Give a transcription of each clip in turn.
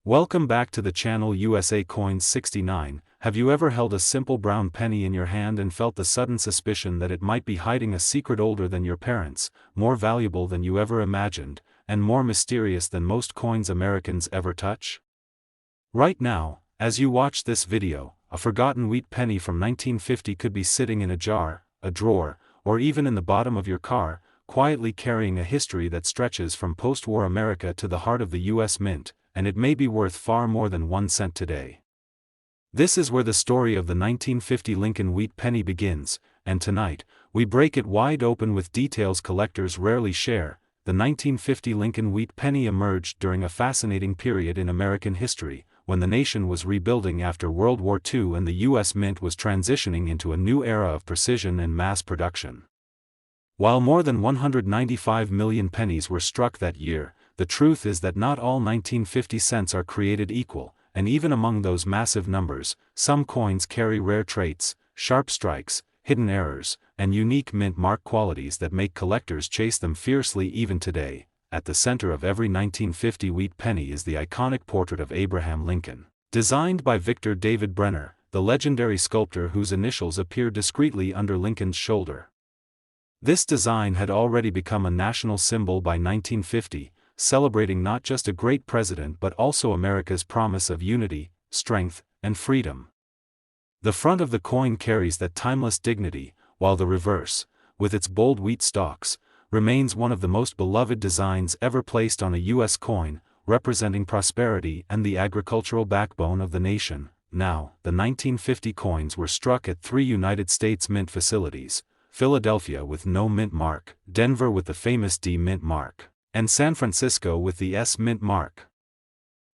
Welcome back to the channel USA Coins 69. Have you ever held a simple brown penny in your hand and felt the sudden suspicion that it might be hiding a secret older than your parents, more valuable than you ever imagined, and more mysterious than most coins Americans ever touch? Right now, as you watch this video, a forgotten wheat penny from 1950 could be sitting in a jar, a drawer, or even in the bottom of your car, quietly carrying a history that stretches from post-war America to the heart of the US Mint, and it may be worth far more than 1 cent today. This is where the story of the 1950 Lincoln wheat penny begins, and tonight, we break it wide open with details collectors rarely share. The 1950 Lincoln wheat penny emerged during a fascinating period in American history, when the nation was rebuilding after World War II and the US Mint was transitioning into a new era of precision and mass production. While more than 195 million pennies were struck that year, the truth is that not all 1950 cents are created equal, and even among those massive numbers, some coins carry rare traits, sharp strikes, hidden errors, and unique mint mark qualities that make collectors chase them fiercely even today. At the center of every 1950 wheat penny is the iconic portrait of Abraham Lincoln, designed by Victor David Brenner, the legendary sculptor whose initials appear discreetly under Lincoln's shoulder. This design had already become a national symbol by 1950, celebrating not just a great president but also America's promise of unity, strength, and freedom. The front of the coin carries that timeless dignity, while the reverse, with its bold wheat stalks, remains one of the most beloved designs ever placed on a U.S. coin, representing prosperity and the agricultural backbone of the nation. Now, the 1950 coins were struck at 3 United States mint facilities: Philadelphia with no mint mark, Denver with the famous D mint mark, and San Francisco with the S mint mark.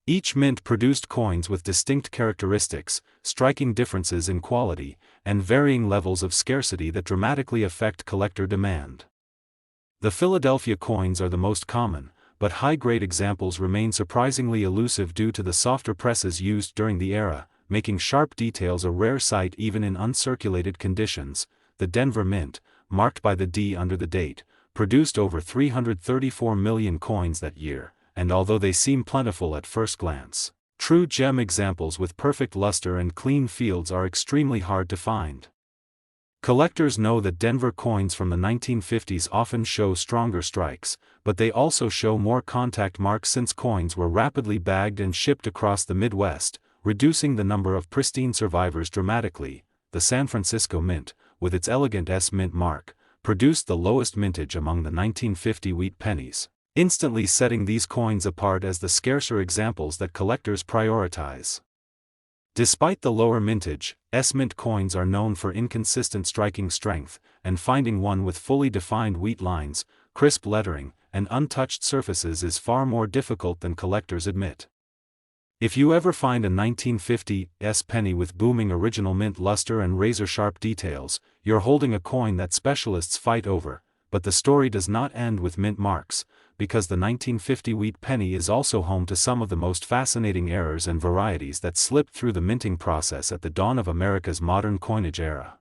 Each mint produced coins with distinct characteristics, striking differences in quality, and varying levels of scarcity that dramatically affect collector demand. The Philadelphia coins are the most common, but high-grade examples remain surprisingly elusive due to the softer presses used during the era, making sharp details a rare sight even in uncirculated conditions. The Denver Mint, marked by the D under the date, produced over 334 million coins that year, and although they seem plentiful at first glance, true gem examples with perfect luster and clean fields are extremely hard to find. Collectors know that Denver coins from the 1950s often show stronger strikes, but they also show more contact marks since coins were rapidly bagged and shipped across the Midwest, reducing the number of pristine survivors dramatically. The San Francisco Mint, with its elegant S mint mark, produced the lowest mintage among the 1950 wheat pennies, instantly setting these coins apart as the scarcer examples that collectors prioritize. Despite the lower mintage, S mint coins are known for inconsistent striking strength, and finding one with fully defined wheat lines, crisp lettering, and untouched surfaces is far more difficult than collectors admit. If you ever find a 1950 S penny with booming original mint luster and razor-sharp details, you're holding a coin that specialists fight over. But the story does not end with mint marks, because the 1950 wheat penny is also home to some of the most fascinating errors and varieties that slipped through the minting process at the dawn of America's modern coinage era.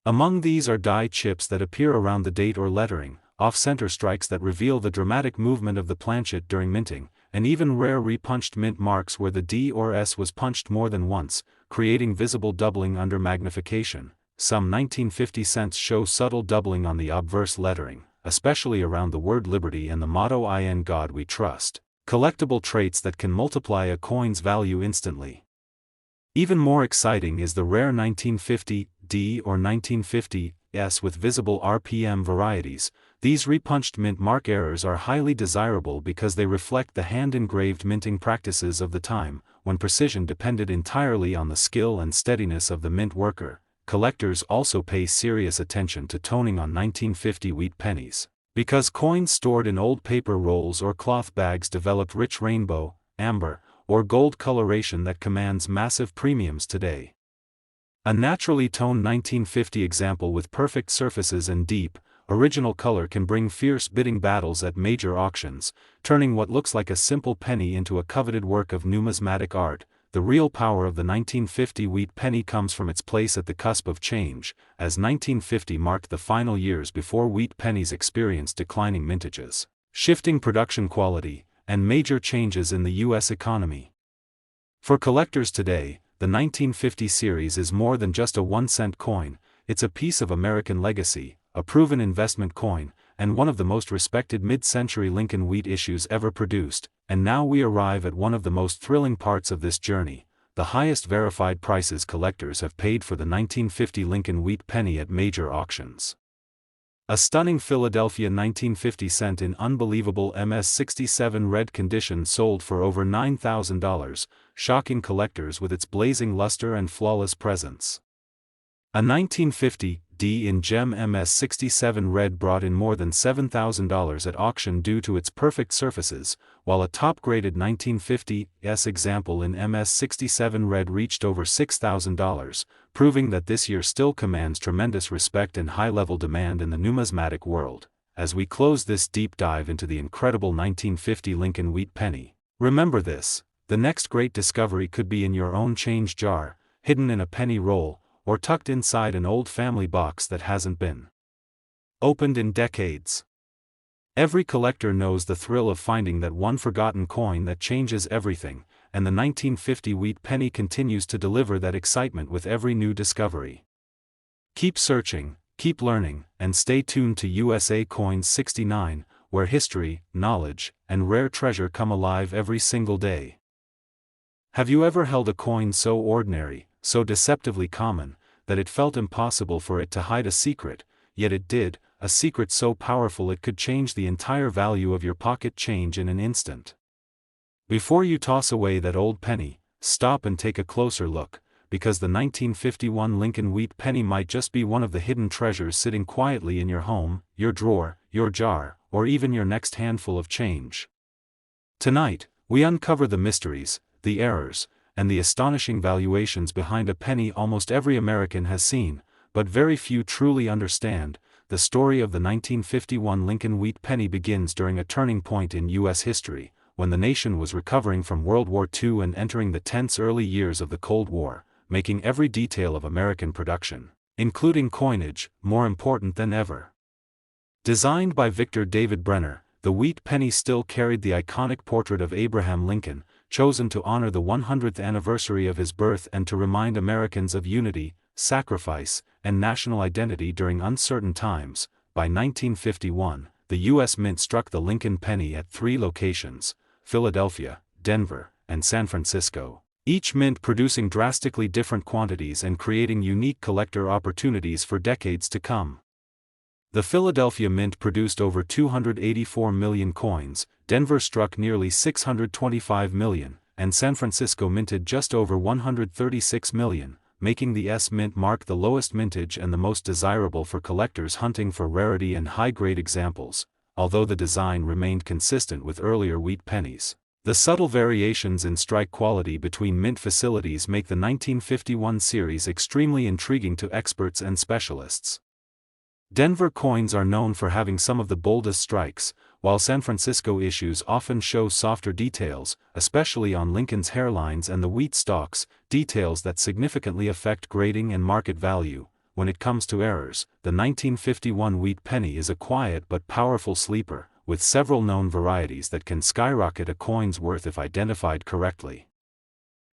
Among these are die chips that appear around the date or lettering, off-center strikes that reveal the dramatic movement of the planchet during minting, and even rare repunched mint marks where the D or S was punched more than once, creating visible doubling under magnification. Some 1950 cents show subtle doubling on the obverse lettering, especially around the word liberty and the motto "In God We Trust," collectible traits that can multiply a coin's value instantly. Even more exciting is the rare 1950 D or 1950 S with visible RPM varieties. These repunched mint mark errors are highly desirable because they reflect the hand-engraved minting practices of the time, when precision depended entirely on the skill and steadiness of the mint worker. Collectors also pay serious attention to toning on 1950 wheat pennies, because coins stored in old paper rolls or cloth bags developed rich rainbow, amber, or gold coloration that commands massive premiums today. A naturally toned 1950 example with perfect surfaces and deep, original color can bring fierce bidding battles at major auctions, turning what looks like a simple penny into a coveted work of numismatic art. The real power of the 1950 wheat penny comes from its place at the cusp of change, as 1950 marked the final years before wheat pennies experienced declining mintages, shifting production quality, and major changes in the U.S. economy. For collectors today, the 1950 series is more than just a 1-cent coin, it's a piece of American legacy, a proven investment coin, and one of the most respected mid-century Lincoln Wheat issues ever produced. And now we arrive at one of the most thrilling parts of this journey, the highest verified prices collectors have paid for the 1950 Lincoln Wheat penny at major auctions. A stunning Philadelphia 1950 cent in unbelievable MS-67 red condition sold for over $9,000, shocking collectors with its blazing luster and flawless presence. A 1950 D in gem MS-67 red brought in more than $7,000 at auction due to its perfect surfaces, while a top-graded 1950 S example in MS-67 red reached over $6,000, proving that this year still commands tremendous respect and high-level demand in the numismatic world. As we close this deep dive into the incredible 1950 Lincoln Wheat penny, remember this: the next great discovery could be in your own change jar, hidden in a penny roll, or tucked inside an old family box that hasn't been opened in decades. Every collector knows the thrill of finding that one forgotten coin that changes everything, and the 1950 Wheat penny continues to deliver that excitement with every new discovery. Keep searching, keep learning, and stay tuned to USA Coins 69, where history, knowledge, and rare treasure come alive every single day. Have you ever held a coin so ordinary, so deceptively common, that it felt impossible for it to hide a secret, yet it did, a secret so powerful it could change the entire value of your pocket change in an instant? Before you toss away that old penny, stop and take a closer look, because the 1951 Lincoln Wheat penny might just be one of the hidden treasures sitting quietly in your home, your drawer, your jar, or even your next handful of change. Tonight, we uncover the mysteries, the errors, and the astonishing valuations behind a penny almost every American has seen, but very few truly understand. The story of the 1951 Lincoln Wheat penny begins during a turning point in U.S. history, when the nation was recovering from World War II and entering the tense early years of the Cold War, making every detail of American production, including coinage, more important than ever. Designed by Victor David Brenner, the Wheat penny still carried the iconic portrait of Abraham Lincoln, chosen to honor the 100th anniversary of his birth and to remind Americans of unity, sacrifice, and national identity during uncertain times. By 1951, the U.S. Mint struck the Lincoln penny at 3 locations: Philadelphia, Denver, and San Francisco, each mint producing drastically different quantities and creating unique collector opportunities for decades to come. The Philadelphia Mint produced over 284 million coins, Denver struck nearly 625 million, and San Francisco minted just over 136 million, making the S Mint mark the lowest mintage and the most desirable for collectors hunting for rarity and high-grade examples, although the design remained consistent with earlier Wheat pennies. The subtle variations in strike quality between mint facilities make the 1951 series extremely intriguing to experts and specialists. Denver coins are known for having some of the boldest strikes, while San Francisco issues often show softer details, especially on Lincoln's hairlines and the wheat stalks, details that significantly affect grading and market value. When it comes to errors, the 1951 Wheat penny is a quiet but powerful sleeper, with several known varieties that can skyrocket a coin's worth if identified correctly.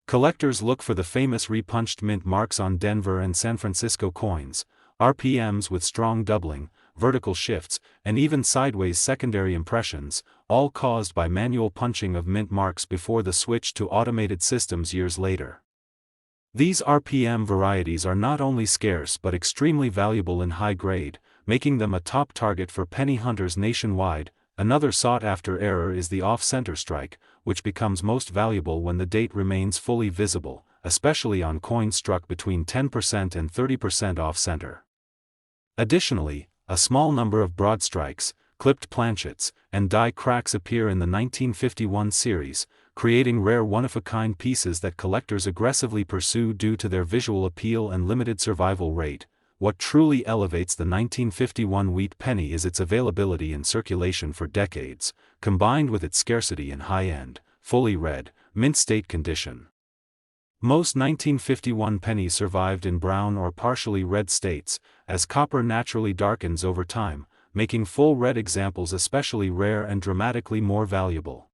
Collectors look for the famous repunched mint marks on Denver and San Francisco coins, RPMs with strong doubling, vertical shifts, and even sideways secondary impressions, all caused by manual punching of mint marks before the switch to automated systems years later. These RPM varieties are not only scarce but extremely valuable in high grade, making them a top target for penny hunters nationwide. Another sought-after error is the off-center strike, which becomes most valuable when the date remains fully visible, especially on coins struck between 10% and 30% off-center. Additionally, a small number of broad strikes, clipped planchets, and die cracks appear in the 1951 series, creating rare one-of-a-kind pieces that collectors aggressively pursue due to their visual appeal and limited survival rate. What truly elevates the 1951 Wheat penny is its availability in circulation for decades, combined with its scarcity in high-end, fully red, mint-state condition. Most 1951 pennies survived in brown or partially red states, as copper naturally darkens over time, making full red examples especially rare and dramatically more valuable.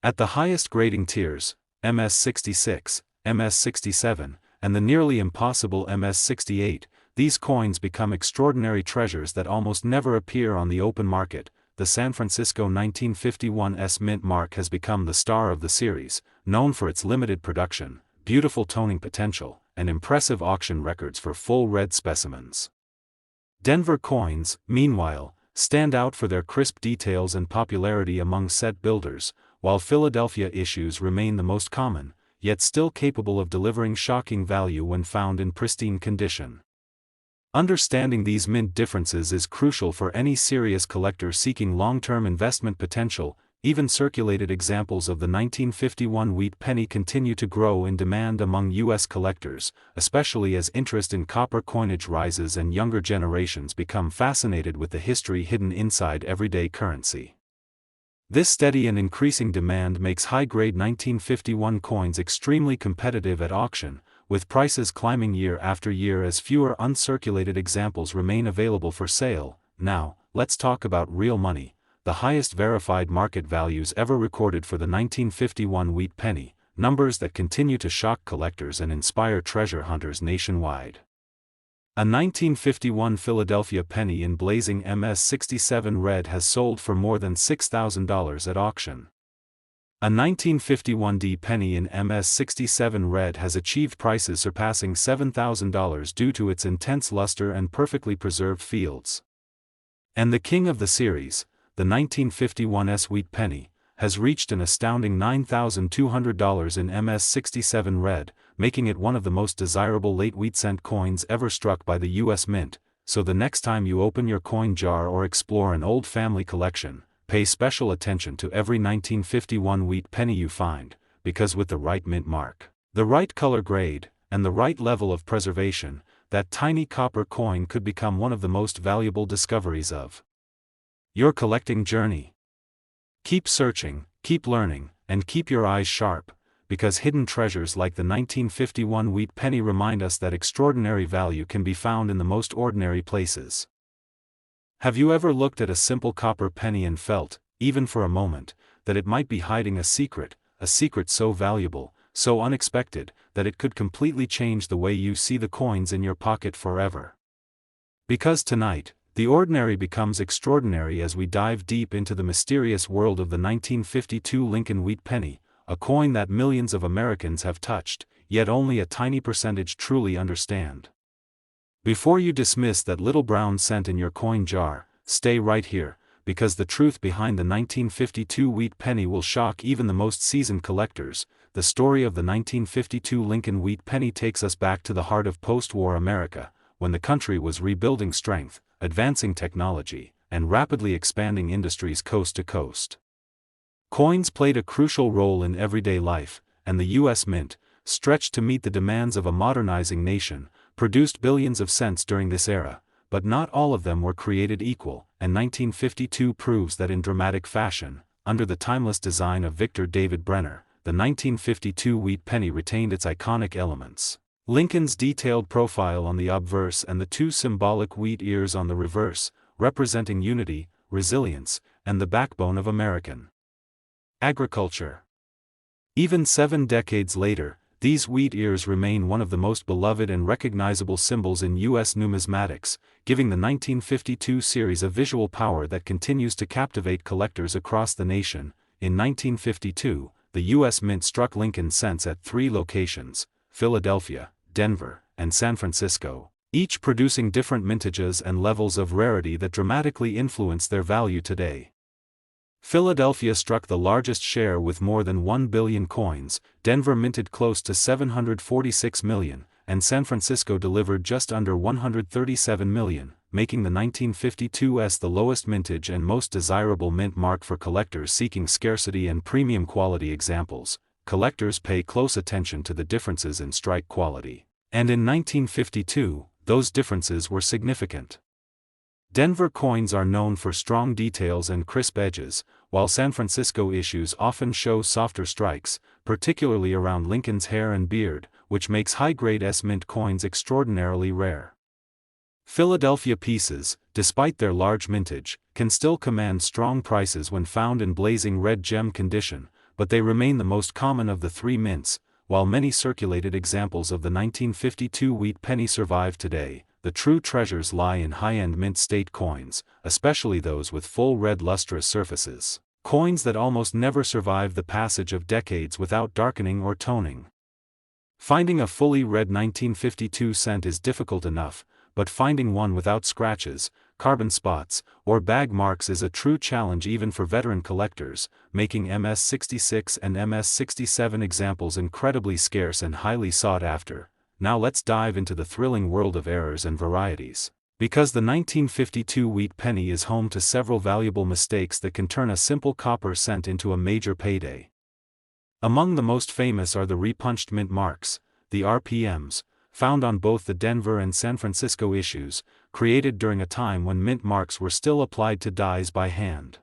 At the highest grading tiers, MS-66, MS-67, and the nearly impossible MS-68, these coins become extraordinary treasures that almost never appear on the open market. The San Francisco 1951's mint mark has become the star of the series, known for its limited production, beautiful toning potential, and impressive auction records for full red specimens. Denver coins, meanwhile, stand out for their crisp details and popularity among set builders, while Philadelphia issues remain the most common, yet still capable of delivering shocking value when found in pristine condition. Understanding these mint differences is crucial for any serious collector seeking long-term investment potential. Even circulated examples of the 1951 wheat penny continue to grow in demand among U.S. collectors, especially as interest in copper coinage rises and younger generations become fascinated with the history hidden inside everyday currency. This steady and increasing demand makes high-grade 1951 coins extremely competitive at auction, with prices climbing year after year as fewer uncirculated examples remain available for sale. Now, let's talk about real money, the highest verified market values ever recorded for the 1951 wheat penny, numbers that continue to shock collectors and inspire treasure hunters nationwide. A 1951 Philadelphia penny in blazing MS-67 red has sold for more than $6,000 at auction. A 1951 D penny in MS-67 red has achieved prices surpassing $7,000 due to its intense luster and perfectly preserved fields. And the king of the series, the 1951's wheat penny, has reached an astounding $9,200 in MS-67 red, making it one of the most desirable late wheat cent coins ever struck by the U.S. Mint. So the next time you open your coin jar or explore an old family collection, pay special attention to every 1951 wheat penny you find, because with the right mint mark, the right color grade, and the right level of preservation, that tiny copper coin could become one of the most valuable discoveries of your collecting journey. Keep searching, keep learning, and keep your eyes sharp, because hidden treasures like the 1951 wheat penny remind us that extraordinary value can be found in the most ordinary places. Have you ever looked at a simple copper penny and felt, even for a moment, that it might be hiding a secret so valuable, so unexpected, that it could completely change the way you see the coins in your pocket forever? Because tonight, the ordinary becomes extraordinary as we dive deep into the mysterious world of the 1952 Lincoln wheat penny, a coin that millions of Americans have touched, yet only a tiny percentage truly understand. Before you dismiss that little brown cent in your coin jar, stay right here, because the truth behind the 1952 wheat penny will shock even the most seasoned collectors. The story of the 1952 Lincoln wheat penny takes us back to the heart of post-war America, when the country was rebuilding strength, advancing technology, and rapidly expanding industries coast to coast. Coins played a crucial role in everyday life, and the U.S. Mint, stretched to meet the demands of a modernizing nation, produced billions of cents during this era, but not all of them were created equal, and 1952 proves that in dramatic fashion. Under the timeless design of Victor David Brenner, the 1952 wheat penny retained its iconic elements. Lincoln's detailed profile on the obverse and the two symbolic wheat ears on the reverse, representing unity, resilience, and the backbone of American agriculture. Even 7 decades later, these wheat ears remain one of the most beloved and recognizable symbols in U.S. numismatics, giving the 1952 series a visual power that continues to captivate collectors across the nation. In 1952, the U.S. Mint struck Lincoln cents at 3 locations: Philadelphia, Denver, and San Francisco, each producing different mintages and levels of rarity that dramatically influence their value today. Philadelphia struck the largest share with more than 1 billion coins, Denver minted close to 746 million, and San Francisco delivered just under 137 million, making the 1952's the lowest mintage and most desirable mint mark for collectors seeking scarcity and premium quality examples. Collectors pay close attention to the differences in strike quality, and in 1952, those differences were significant. Denver coins are known for strong details and crisp edges, while San Francisco issues often show softer strikes, particularly around Lincoln's hair and beard, which makes high-grade S-mint coins extraordinarily rare. Philadelphia pieces, despite their large mintage, can still command strong prices when found in blazing red gem condition, but they remain the most common of the three mints. While many circulated examples of the 1952 wheat penny survive today, the true treasures lie in high-end mint state coins, especially those with full red lustrous surfaces. Coins that almost never survive the passage of decades without darkening or toning. Finding a fully red 1952 cent is difficult enough, but finding one without scratches, carbon spots, or bag marks is a true challenge even for veteran collectors, making MS-66 and MS-67 examples incredibly scarce and highly sought after. Now let's dive into the thrilling world of errors and varieties. Because the 1952 wheat penny is home to several valuable mistakes that can turn a simple copper cent into a major payday. Among the most famous are the repunched mint marks, the RPMs, found on both the Denver and San Francisco issues, created during a time when mint marks were still applied to dies by hand.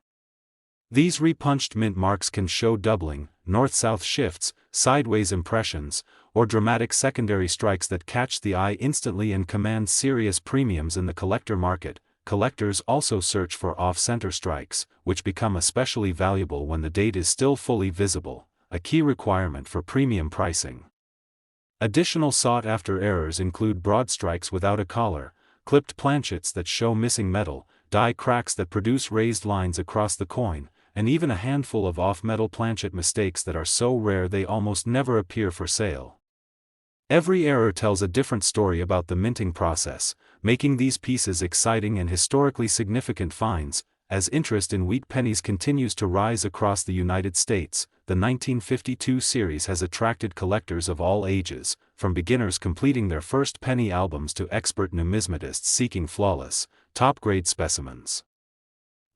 These repunched mint marks can show doubling, north-south shifts, sideways impressions, or dramatic secondary strikes that catch the eye instantly and command serious premiums in the collector market. Collectors also search for off-center strikes, which become especially valuable when the date is still fully visible, a key requirement for premium pricing. Additional sought-after errors include broad strikes without a collar, clipped planchets that show missing metal, die cracks that produce raised lines across the coin, and even a handful of off-metal planchet mistakes that are so rare they almost never appear for sale. Every error tells a different story about the minting process, making these pieces exciting and historically significant finds. As interest in wheat pennies continues to rise across the United States, the 1952 series has attracted collectors of all ages, from beginners completing their first penny albums to expert numismatists seeking flawless, top-grade specimens.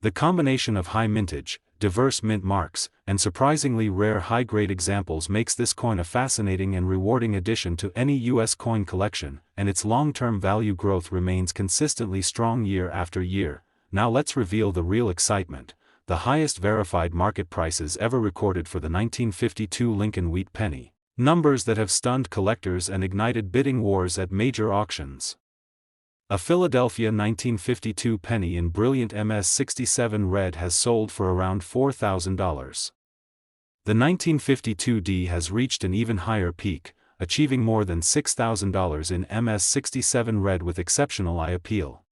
The combination of high mintage, diverse mint marks, and surprisingly rare high-grade examples makes this coin a fascinating and rewarding addition to any U.S. coin collection, and its long-term value growth remains consistently strong year after year. Now let's reveal the real excitement, the highest verified market prices ever recorded for the 1952 Lincoln wheat penny, numbers that have stunned collectors and ignited bidding wars at major auctions. A Philadelphia 1952 penny in brilliant MS-67 red has sold for around $4,000. The 1952 D has reached an even higher peak, achieving more than $6,000 in MS-67 red with exceptional eye appeal.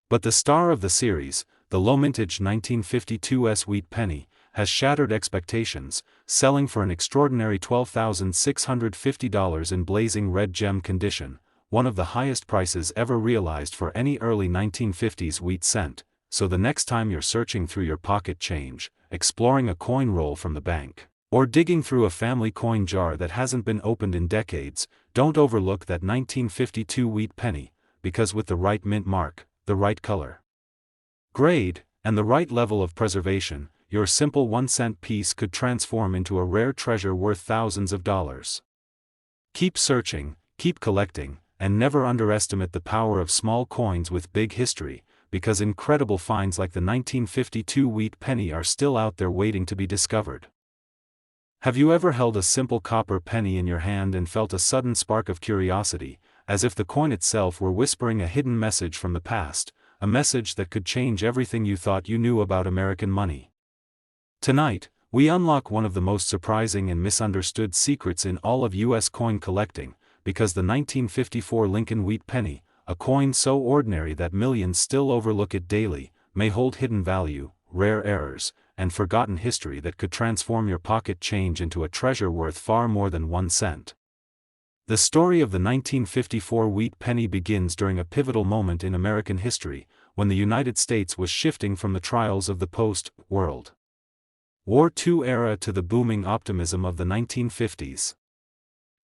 But the star of the series, the low-mintage 1952 S wheat penny, has shattered expectations, selling for an extraordinary $12,650 in blazing red gem condition, one of the highest prices ever realized for any early 1950s wheat cent. So the next time you're searching through your pocket change, exploring a coin roll from the bank, or digging through a family coin jar that hasn't been opened in decades, don't overlook that 1952 wheat penny, because with the right mint mark, the right color, grade, and the right level of preservation, your simple 1-cent piece could transform into a rare treasure worth thousands of dollars. Keep searching, keep collecting, and never underestimate the power of small coins with big history, because incredible finds like the 1952 wheat penny are still out there waiting to be discovered. Have you ever held a simple copper penny in your hand and felt a sudden spark of curiosity, as if the coin itself were whispering a hidden message from the past, a message that could change everything you thought you knew about American money? Tonight, we unlock one of the most surprising and misunderstood secrets in all of U.S. coin collecting, because the 1954 Lincoln wheat penny, a coin so ordinary that millions still overlook it daily, may hold hidden value, rare errors, and forgotten history that could transform your pocket change into a treasure worth far more than 1 cent. The story of the 1954 wheat penny begins during a pivotal moment in American history, when the United States was shifting from the trials of the post-World War II era to the booming optimism of the 1950s.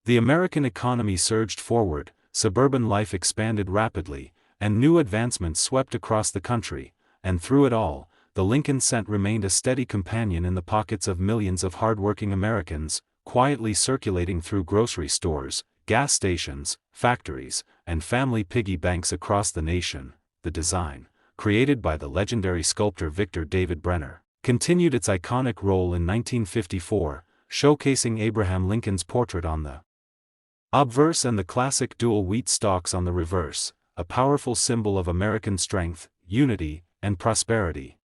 The American economy surged forward, suburban life expanded rapidly, and new advancements swept across the country, and through it all, the Lincoln cent remained a steady companion in the pockets of millions of hardworking Americans, quietly circulating through grocery stores, gas stations, factories, and family piggy banks across the nation. The design, created by the legendary sculptor Victor David Brenner, continued its iconic role in 1954, showcasing Abraham Lincoln's portrait on the obverse and the classic dual wheat stalks on the reverse, a powerful symbol of American strength, unity, and prosperity.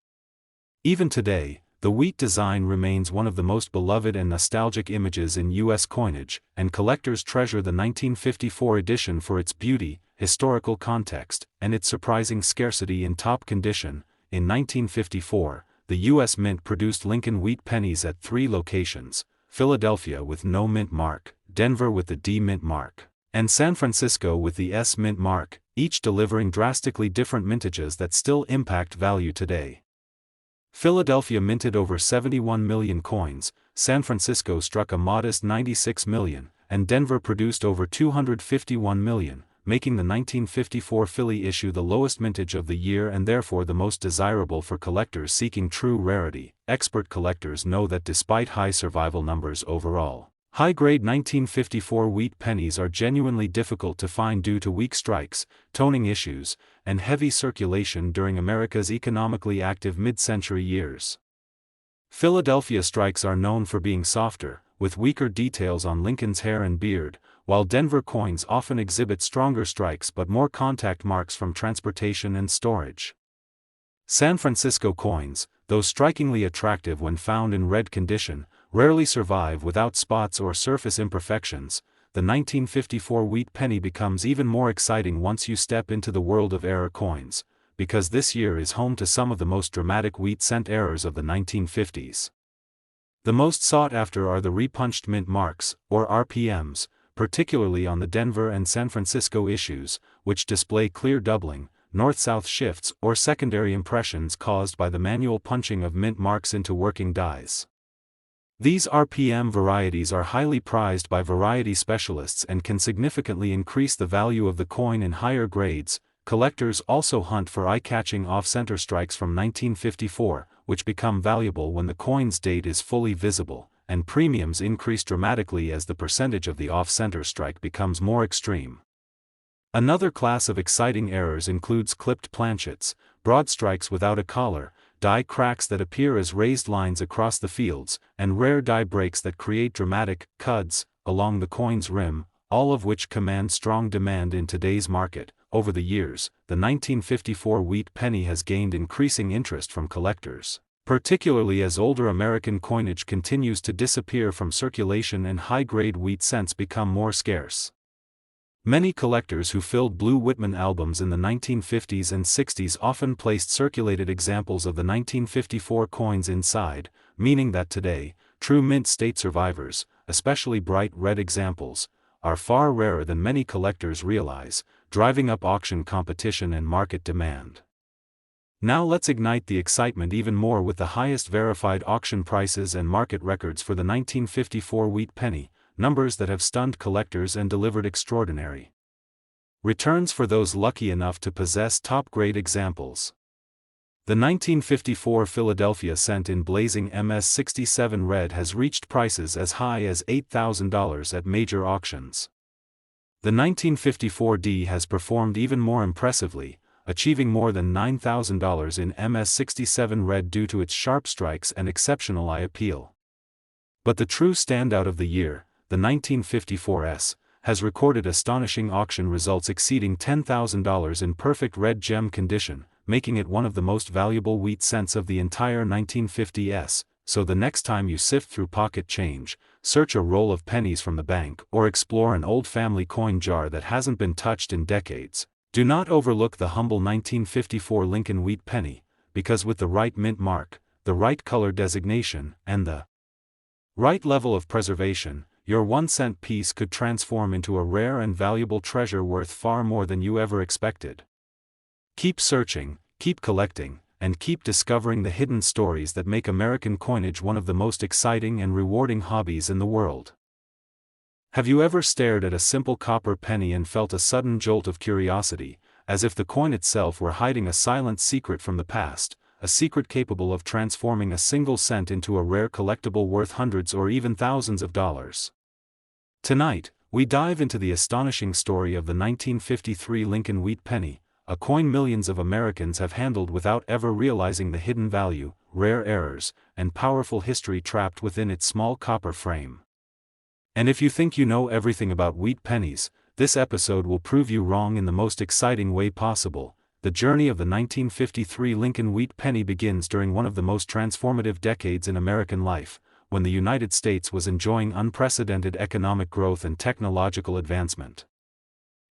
Even today, The wheat design remains one of the most beloved and nostalgic images in U.S. coinage, and collectors treasure the 1954 edition for its beauty, historical context, and its surprising scarcity in top condition. In 1954, the U.S. Mint produced Lincoln wheat pennies at 3 locations: Philadelphia with no mint mark, Denver with the D mint mark, and San Francisco with the S mint mark, each delivering drastically different mintages that still impact value today. Philadelphia minted over 71 million coins, San Francisco struck a modest 96 million, and Denver produced over 251 million, making the 1954 Philly issue the lowest mintage of the year and therefore the most desirable for collectors seeking true rarity. Expert collectors know that despite high survival numbers overall, high-grade 1954 wheat pennies are genuinely difficult to find due to weak strikes, toning issues, and heavy circulation during America's economically active mid-century years. Philadelphia strikes are known for being softer, with weaker details on Lincoln's hair and beard, while Denver coins often exhibit stronger strikes but more contact marks from transportation and storage. San Francisco coins, though strikingly attractive when found in red condition, rarely survive without spots or surface imperfections. The 1954 wheat penny becomes even more exciting once you step into the world of error coins, because this year is home to some of the most dramatic wheat cent errors of the 1950s. The most sought after are the repunched mint marks, or RPMs, particularly on the Denver and San Francisco issues, which display clear doubling, north-south shifts, or secondary impressions caused by the manual punching of mint marks into working dies. These RPM varieties are highly prized by variety specialists and can significantly increase the value of the coin in higher grades. Collectors also hunt for eye-catching off-center strikes from 1954, which become valuable when the coin's date is fully visible, and premiums increase dramatically as the percentage of the off-center strike becomes more extreme. Another class of exciting errors includes clipped planchets, broad strikes without a collar, die cracks that appear as raised lines across the fields, and rare die breaks that create dramatic cuds along the coin's rim, all of which command strong demand in today's market. Over the years, the 1954 wheat penny has gained increasing interest from collectors, particularly as older American coinage continues to disappear from circulation and high-grade wheat cents become more scarce. Many collectors who filled Blue Whitman albums in the 1950s and 60s often placed circulated examples of the 1954 coins inside, meaning that today, true mint state survivors, especially bright red examples, are far rarer than many collectors realize, driving up auction competition and market demand. Now let's ignite the excitement even more with the highest verified auction prices and market records for the 1954 wheat penny, numbers that have stunned collectors and delivered extraordinary returns for those lucky enough to possess top-grade examples. The 1954 Philadelphia cent in blazing MS-67 red has reached prices as high as $8,000 at major auctions. The 1954 D has performed even more impressively, achieving more than $9,000 in MS-67 red due to its sharp strikes and exceptional eye appeal. But the true standout of the year, the 1954 S, has recorded astonishing auction results exceeding $10,000 in perfect red gem condition, making it one of the most valuable wheat cents of the entire 1950s. So the next time you sift through pocket change, search a roll of pennies from the bank, or explore an old family coin jar that hasn't been touched in decades, do not overlook the humble 1954 Lincoln wheat penny, because with the right mint mark, the right color designation, and the right level of preservation, your 1-cent piece could transform into a rare and valuable treasure worth far more than you ever expected. Keep searching, keep collecting, and keep discovering the hidden stories that make American coinage one of the most exciting and rewarding hobbies in the world. Have you ever stared at a simple copper penny and felt a sudden jolt of curiosity, as if the coin itself were hiding a silent secret from the past, a secret capable of transforming a single cent into a rare collectible worth hundreds or even thousands of dollars? Tonight, we dive into the astonishing story of the 1953 Lincoln wheat penny, a coin millions of Americans have handled without ever realizing the hidden value, rare errors, and powerful history trapped within its small copper frame. And if you think you know everything about wheat pennies, this episode will prove you wrong in the most exciting way possible. the journey of the 1953 Lincoln wheat penny begins during one of the most transformative decades in American life, when the United States was enjoying unprecedented economic growth and technological advancement.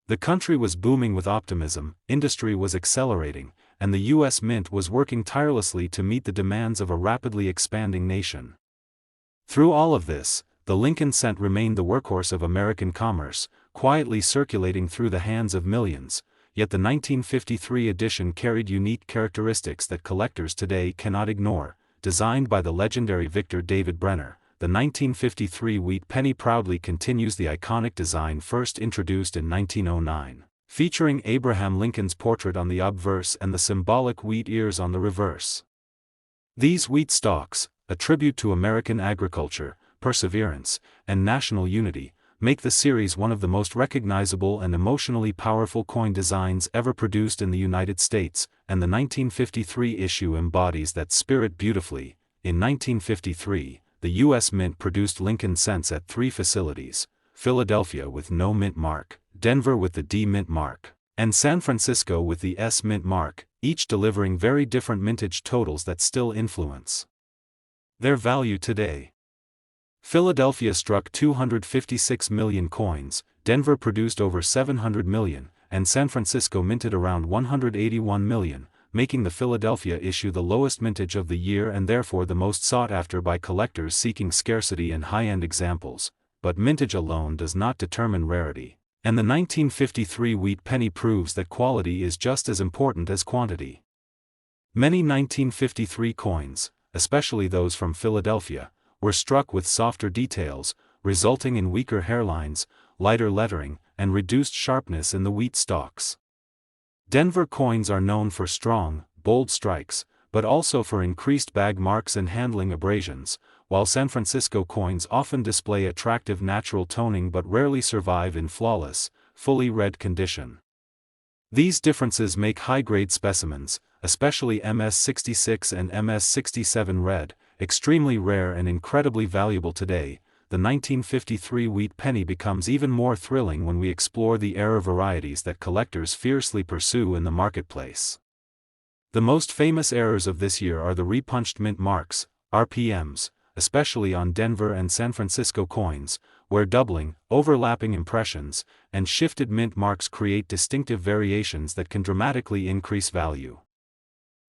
The country was booming with optimism, industry was accelerating, and the U.S. Mint was working tirelessly to meet the demands of a rapidly expanding nation. Through all of this, the Lincoln cent remained the workhorse of American commerce, quietly circulating through the hands of millions, yet the 1953 edition carried unique characteristics that collectors today cannot ignore. Designed by the legendary Victor David Brenner, the 1953 wheat penny proudly continues the iconic design first introduced in 1909, featuring Abraham Lincoln's portrait on the obverse and the symbolic wheat ears on the reverse. These wheat stalks, a tribute to American agriculture, perseverance, and national unity, make the series one of the most recognizable and emotionally powerful coin designs ever produced in the United States, and the 1953 issue embodies that spirit beautifully. In 1953, the U.S. Mint produced Lincoln cents at 3 facilities: Philadelphia with no mint mark, Denver with the D mint mark, and San Francisco with the S mint mark, each delivering very different mintage totals that still influence their value today. Philadelphia struck 256 million coins, Denver produced over 700 million, and San Francisco minted around 181 million, making the Philadelphia issue the lowest mintage of the year and therefore the most sought after by collectors seeking scarcity and high-end examples. But mintage alone does not determine rarity, and the 1953 wheat penny proves that quality is just as important as quantity. Many 1953 coins, especially those from Philadelphia, were struck with softer details, resulting in weaker hairlines, lighter lettering, and reduced sharpness in the wheat stalks. Denver coins are known for strong, bold strikes, but also for increased bag marks and handling abrasions, while San Francisco coins often display attractive natural toning but rarely survive in flawless, fully red condition. These differences make high-grade specimens, especially MS66 and MS67 red, extremely rare and incredibly valuable today. The 1953 wheat penny becomes even more thrilling when we explore the error varieties that collectors fiercely pursue in the marketplace. The most famous errors of this year are the repunched mint marks, RPMs, especially on Denver and San Francisco coins, where doubling, overlapping impressions, and shifted mint marks create distinctive variations that can dramatically increase value.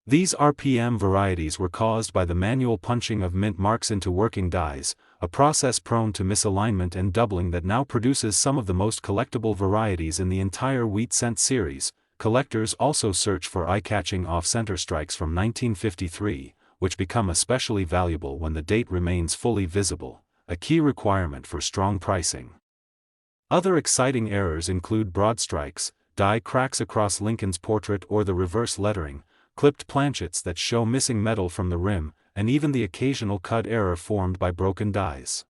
These RPM varieties were caused by the manual punching of mint marks into working dies, a process prone to misalignment and doubling that now produces some of the most collectible varieties in the entire wheat cent series. Collectors also search for eye-catching off-center strikes from 1953, which become especially valuable when the date remains fully visible, a key requirement for strong pricing. Other exciting errors include broad strikes, die cracks across Lincoln's portrait or the reverse lettering, clipped planchets that show missing metal from the rim, and even the occasional cut error formed by broken dies.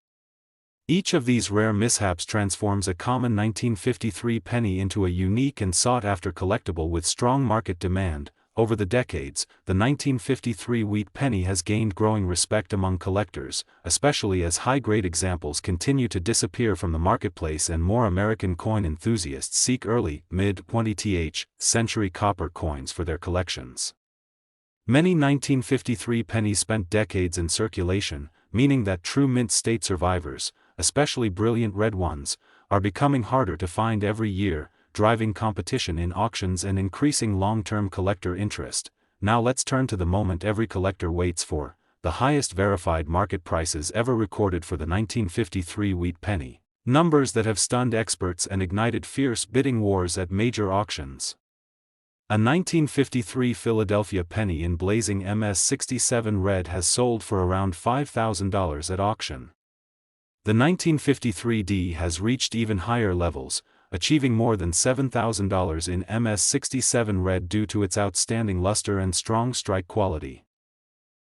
Each of these rare mishaps transforms a common 1953 penny into a unique and sought-after collectible with strong market demand. Over the decades, the 1953 wheat penny has gained growing respect among collectors, especially as high-grade examples continue to disappear from the marketplace and more American coin enthusiasts seek early, mid-20th century copper coins for their collections. Many 1953 pennies spent decades in circulation, meaning that true mint state survivors, especially brilliant red ones, are becoming harder to find every year, driving competition in auctions and increasing long-term collector interest. Now let's turn to the moment every collector waits for, the highest verified market prices ever recorded for the 1953 wheat penny. Numbers that have stunned experts and ignited fierce bidding wars at major auctions. A 1953 Philadelphia penny in blazing MS67 red has sold for around $5,000 at auction. The 1953 D has reached even higher levels, achieving more than $7,000 in MS67 red due to its outstanding luster and strong strike quality.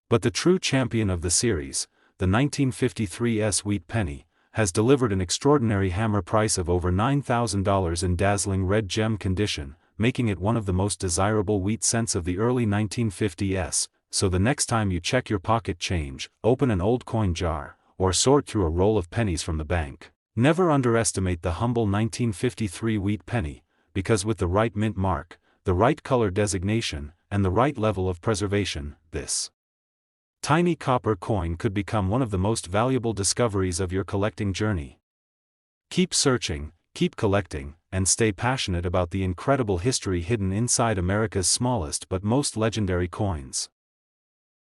But the true champion of the series, the 1953 S wheat penny, has delivered an extraordinary hammer price of over $9,000 in dazzling red gem condition, making it one of the most desirable wheat cents of the early 1950s. So the next time you check your pocket change, open an old coin jar, or sort through a roll of pennies from the bank, never underestimate the humble 1953 wheat penny, because with the right mint mark, the right color designation, and the right level of preservation, this tiny copper coin could become one of the most valuable discoveries of your collecting journey. Keep searching, keep collecting, and stay passionate about the incredible history hidden inside America's smallest but most legendary coins.